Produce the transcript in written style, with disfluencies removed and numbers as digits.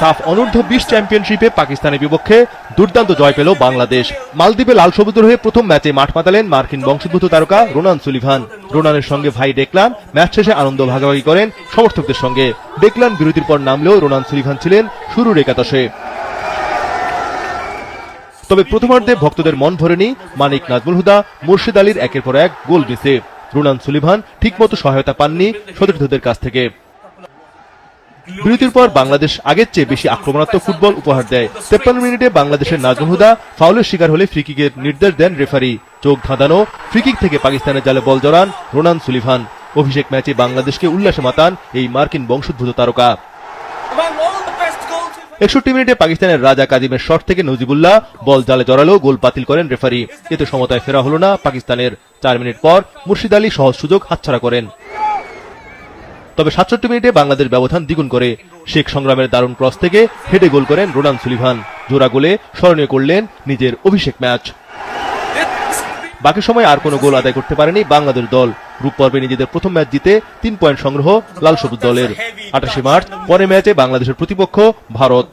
সাফ অনূর্ধ্ব-20 চ্যাম্পিয়নশিপে পাকিস্তানের বিপক্ষে দুর্দান্ত জয় পেল বাংলাদেশ। মালদ্বীপে লাল সবুজের হয়ে প্রথম ম্যাচে মাঠ মাতালেন মার্কিন বংশোদ্ভূত তারকা রোনান সুলিভান। রোনানের সঙ্গে ভাই ডেকলান ম্যাচ শেষে আনন্দ ভাগাভাগি করেন সমর্থকদের সঙ্গে। ডেকলান বিরতির পর নামলেও রোনান সুলিভান ছিলেন শুরুর একাদশে। তবে প্রথমার্ধে ভক্তদের মন ভরেনি মানিক নাজমুল হুদা, মুর্শিদ আলীর একের পর এক গোল মিসে। রোনান সুলিভান ঠিকমতো সহায়তা পাননি সতীর্থদের কাছ থেকে। বিরতির পর বাংলাদেশ আগের চেয়ে বেশি আক্রমণাত্মক ফুটবল উপহার দেয়। 53 মিনিটে বাংলাদেশের নাজমুল হুদা ফাউলের শিকার হলে ফ্রিকিকের নির্দেশ দেন রেফারি। চোখ ধাঁধানো ফ্রিকিক থেকে পাকিস্তানের জালে বল জড়ান রোনান সুলিভান। অভিষেক ম্যাচে বাংলাদেশকে উল্লাসে মাতান এই মার্কিন বংশোদ্ভূত তারকা। 61 মিনিটে পাকিস্তানের রাজা কাদিমের শট থেকে নজিবুল্লাহ বল জালে জড়ালেও গোল বাতিল করেন রেফারি। এতে সমতায় ফেরা হল না পাকিস্তানের। 4 মিনিট পর মুর্শিদ আলী সহজ সুযোগ হাতছাড়া করেন। তবে 67 মিনিটে বাংলাদেশ ব্যবধান দ্বিগুণ করে। শেখ সংগ্রামের দারুণ ক্রস থেকে হেডে গোল করেন রোনান সুলিভান। জোড়া গোলে স্মরণীয় করলেন নিজের অভিষেক ম্যাচ। বাকি সময় আর কোনো গোল আদায় করতে পারেনি বাংলাদেশ দল। গ্রুপ পর্বে নিজেদের প্রথম ম্যাচ জিতে 3 পয়েন্ট সংগ্রহ লাল সবুজ দলের। 28 মার্চ পরের ম্যাচে বাংলাদেশের প্রতিপক্ষ ভারত।